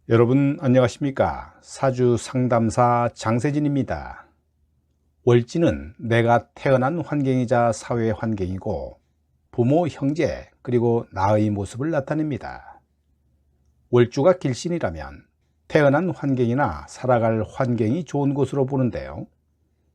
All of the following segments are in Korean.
여러분 안녕하십니까? 사주 상담사 장세진입니다. 월지는 내가 태어난 환경이자 사회 환경이고 부모, 형제, 그리고 나의 모습을 나타냅니다. 월주가 길신이라면 태어난 환경이나 살아갈 환경이 좋은 것으로 보는데요.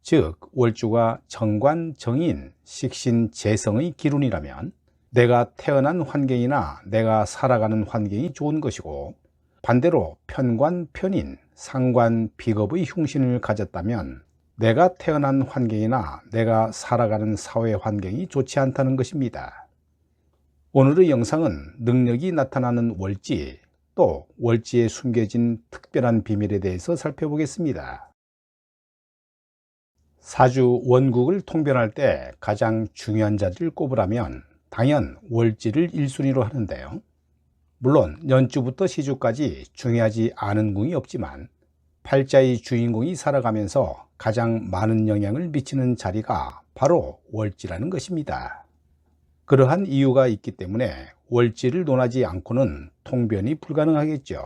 즉 월주가 정관, 정인, 식신, 재성의 기운이라면 내가 태어난 환경이나 내가 살아가는 환경이 좋은 것이고, 반대로 편관, 편인, 상관, 비겁의 흉신을 가졌다면 내가 태어난 환경이나 내가 살아가는 사회 환경이 좋지 않다는 것입니다. 오늘의 영상은 능력이 나타나는 월지, 또 월지에 숨겨진 특별한 비밀에 대해서 살펴보겠습니다. 사주 원국을 통변할 때 가장 중요한 자리를 꼽으라면 당연 월지를 1순위로 하는데요. 물론 연주부터 시주까지 중요하지 않은 궁이 없지만 팔자의 주인공이 살아가면서 가장 많은 영향을 미치는 자리가 바로 월지라는 것입니다. 그러한 이유가 있기 때문에 월지를 논하지 않고는 통변이 불가능하겠죠.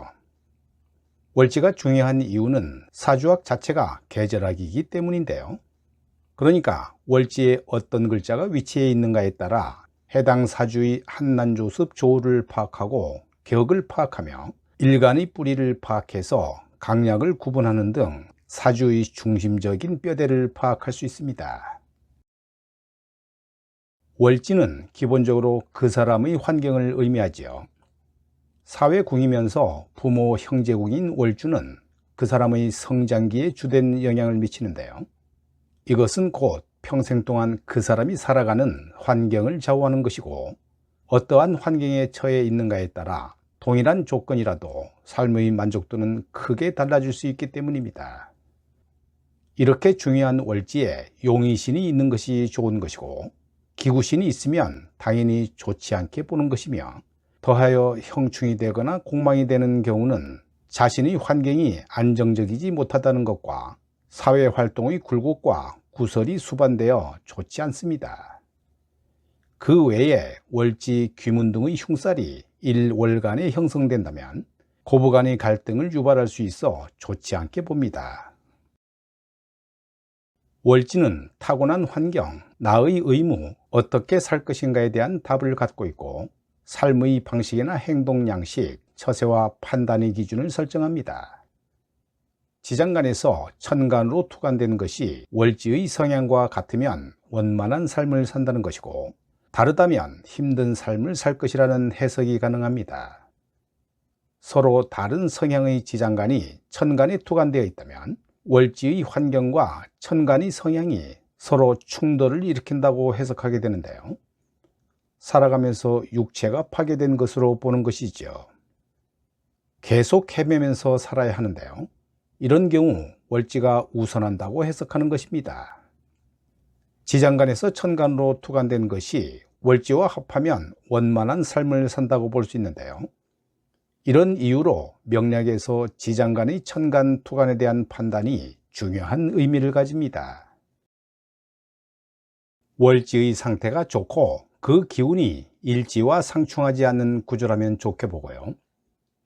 월지가 중요한 이유는 사주학 자체가 계절학이기 때문인데요. 그러니까 월지에 어떤 글자가 위치해 있는가에 따라 해당 사주의 한난조습 조우를 파악하고 격을 파악하며 일간의 뿌리를 파악해서 강약을 구분하는 등 사주의 중심적인 뼈대를 파악할 수 있습니다. 월지는 기본적으로 그 사람의 환경을 의미하지요. 사회궁이면서 부모, 형제궁인 월주는 그 사람의 성장기에 주된 영향을 미치는데요. 이것은 곧 평생 동안 그 사람이 살아가는 환경을 좌우하는 것이고, 어떠한 환경에 처해 있는가에 따라 동일한 조건이라도 삶의 만족도는 크게 달라질 수 있기 때문입니다. 이렇게 중요한 월지에 용의신이 있는 것이 좋은 것이고, 기구신이 있으면 당연히 좋지 않게 보는 것이며, 더하여 형충이 되거나 공망이 되는 경우는 자신의 환경이 안정적이지 못하다는 것과 사회활동의 굴곡과 구설이 수반되어 좋지 않습니다. 그 외에 월지, 귀문 등의 흉살이 일월간에 형성된다면 고부간의 갈등을 유발할 수 있어 좋지 않게 봅니다. 월지는 타고난 환경, 나의 의무, 어떻게 살 것인가에 대한 답을 갖고 있고, 삶의 방식이나 행동 양식, 처세와 판단의 기준을 설정합니다. 지장간에서 천간으로 투간된 것이 월지의 성향과 같으면 원만한 삶을 산다는 것이고, 다르다면 힘든 삶을 살 것이라는 해석이 가능합니다. 서로 다른 성향의 지장간이 천간에 투간되어 있다면 월지의 환경과 천간의 성향이 서로 충돌을 일으킨다고 해석하게 되는데요. 살아가면서 육체가 파괴된 것으로 보는 것이죠. 계속 헤매면서 살아야 하는데요. 이런 경우 월지가 우선한다고 해석하는 것입니다. 지장간에서 천간으로 투간된 것이 월지와 합하면 원만한 삶을 산다고 볼 수 있는데요. 이런 이유로 명리학에서 지장간의 천간 투간에 대한 판단이 중요한 의미를 가집니다. 월지의 상태가 좋고 그 기운이 일지와 상충하지 않는 구조라면 좋게 보고요.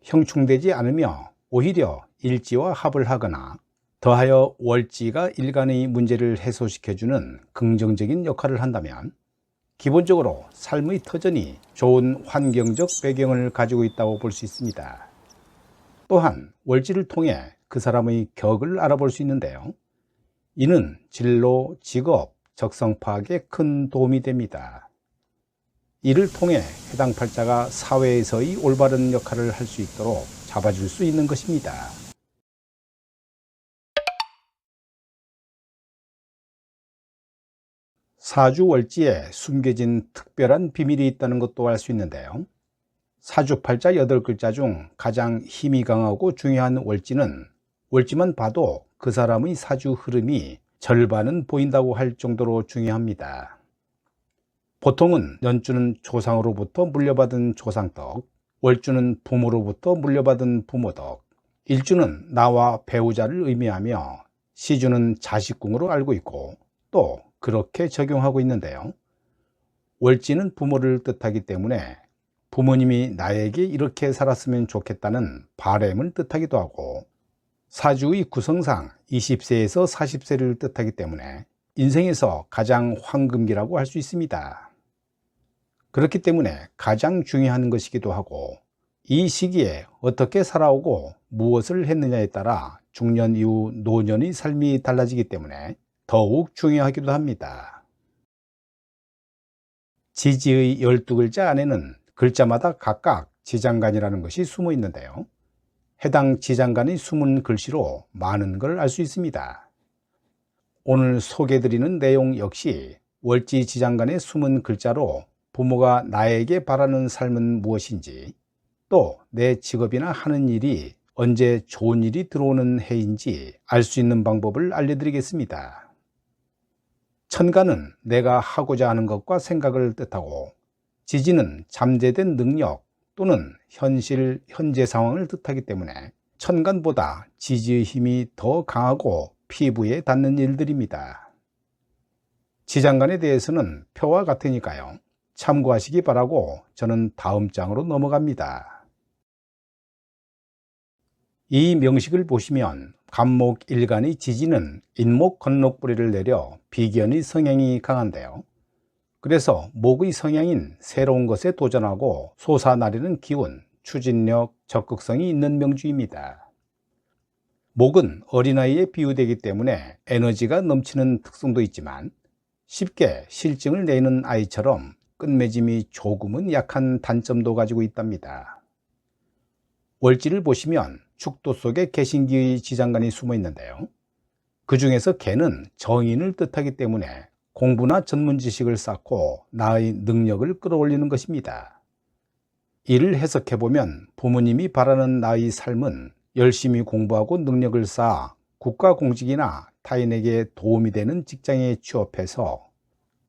형충되지 않으며 오히려 일지와 합을 하거나 더하여 월지가 일간의 문제를 해소시켜주는 긍정적인 역할을 한다면 기본적으로 삶의 터전이 좋은 환경적 배경을 가지고 있다고 볼 수 있습니다. 또한 월지를 통해 그 사람의 격을 알아볼 수 있는데요. 이는 진로, 직업, 적성 파악에 큰 도움이 됩니다. 이를 통해 해당 팔자가 사회에서의 올바른 역할을 할 수 있도록 잡아줄 수 있는 것입니다. 사주월지에 숨겨진 특별한 비밀이 있다는 것도 알 수 있는데요. 사주팔자 8글자 중 가장 힘이 강하고 중요한 월지는 월지만 봐도 그 사람의 사주 흐름이 절반은 보인다고 할 정도로 중요합니다. 보통은 연주는 조상으로부터 물려받은 조상덕, 월주는 부모로부터 물려받은 부모덕, 일주는 나와 배우자를 의미하며 시주는 자식궁으로 알고 있고 또 그렇게 적용하고 있는데요. 월지는 부모를 뜻하기 때문에 부모님이 나에게 이렇게 살았으면 좋겠다는 바램을 뜻하기도 하고, 사주의 구성상 20세에서 40세를 뜻하기 때문에 인생에서 가장 황금기라고 할 수 있습니다. 그렇기 때문에 가장 중요한 것이기도 하고, 이 시기에 어떻게 살아오고 무엇을 했느냐에 따라 중년 이후 노년의 삶이 달라지기 때문에 더욱 중요하기도 합니다. 지지의 12글자 안에는 글자마다 각각 지장간이라는 것이 숨어 있는데요. 해당 지장간의 숨은 글씨로 많은 걸 알 수 있습니다. 오늘 소개해드리는 내용 역시 월지 지장간의 숨은 글자로 부모가 나에게 바라는 삶은 무엇인지, 또 내 직업이나 하는 일이 언제 좋은 일이 들어오는 해인지 알 수 있는 방법을 알려드리겠습니다. 천간은 내가 하고자 하는 것과 생각을 뜻하고, 지지는 잠재된 능력 또는 현재 상황을 뜻하기 때문에 천간보다 지지의 힘이 더 강하고 피부에 닿는 일들입니다. 지장간에 대해서는 표와 같으니까요, 참고하시기 바라고 저는 다음 장으로 넘어갑니다. 이 명식을 보시면 간목 일간의 지지는 인목 건록뿌리를 내려 비견의 성향이 강한데요. 그래서 목의 성향인 새로운 것에 도전하고 솟아나려는 기운, 추진력, 적극성이 있는 명주입니다. 목은 어린아이에 비유되기 때문에 에너지가 넘치는 특성도 있지만 쉽게 실증을 내는 아이처럼 끝맺음이 조금은 약한 단점도 가지고 있답니다. 월지를 보시면 축도 속에 개신기의 지장간이 숨어 있는데요. 그 중에서 개는 정인을 뜻하기 때문에 공부나 전문 지식을 쌓고 나의 능력을 끌어올리는 것입니다. 이를 해석해보면 부모님이 바라는 나의 삶은 열심히 공부하고 능력을 쌓아 국가공직이나 타인에게 도움이 되는 직장에 취업해서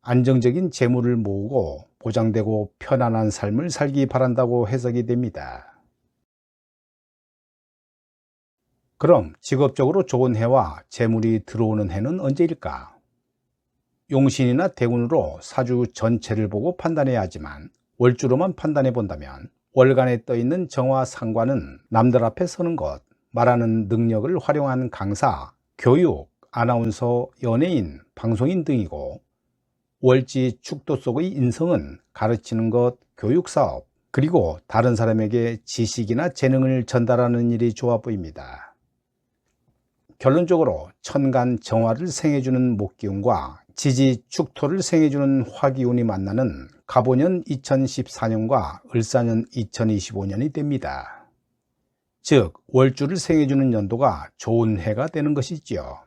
안정적인 재물을 모으고 보장되고 편안한 삶을 살기 바란다고 해석이 됩니다. 그럼 직업적으로 좋은 해와 재물이 들어오는 해는 언제일까? 용신이나 대운으로 사주 전체를 보고 판단해야 하지만 월주로만 판단해 본다면 월간에 떠있는 정화 상관은 남들 앞에 서는 것, 말하는 능력을 활용한 강사, 교육, 아나운서, 연예인, 방송인 등이고, 월지 축도 속의 인성은 가르치는 것, 교육사업, 그리고 다른 사람에게 지식이나 재능을 전달하는 일이 좋아 보입니다. 결론적으로 천간 정화를 생해주는 목기운과 지지 축토를 생해주는 화기운이 만나는 갑오년 2014년과 을사년 2025년이 됩니다. 즉 월주를 생해주는 연도가 좋은 해가 되는 것이지요.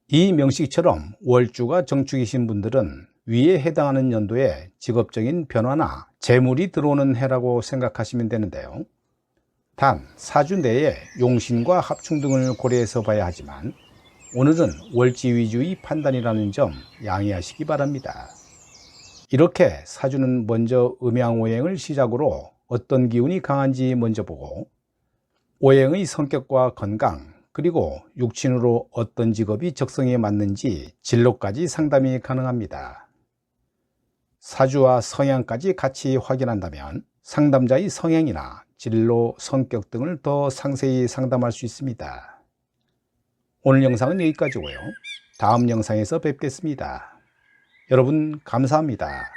이 명식처럼 월주가 정축이신 분들은 위에 해당하는 연도에 직업적인 변화나 재물이 들어오는 해라고 생각하시면 되는데요. 단 사주 내에 용신과 합충 등을 고려해서 봐야 하지만 오늘은 월지 위주의 판단이라는 점 양해하시기 바랍니다. 이렇게 사주는 먼저 음양오행을 시작으로 어떤 기운이 강한지 먼저 보고, 오행의 성격과 건강, 그리고 육친으로 어떤 직업이 적성에 맞는지 진로까지 상담이 가능합니다. 사주와 성향까지 같이 확인한다면 상담자의 성향이나 진로, 성격 등을 더 상세히 상담할 수 있습니다. 오늘 영상은 여기까지고요. 다음 영상에서 뵙겠습니다. 여러분 감사합니다.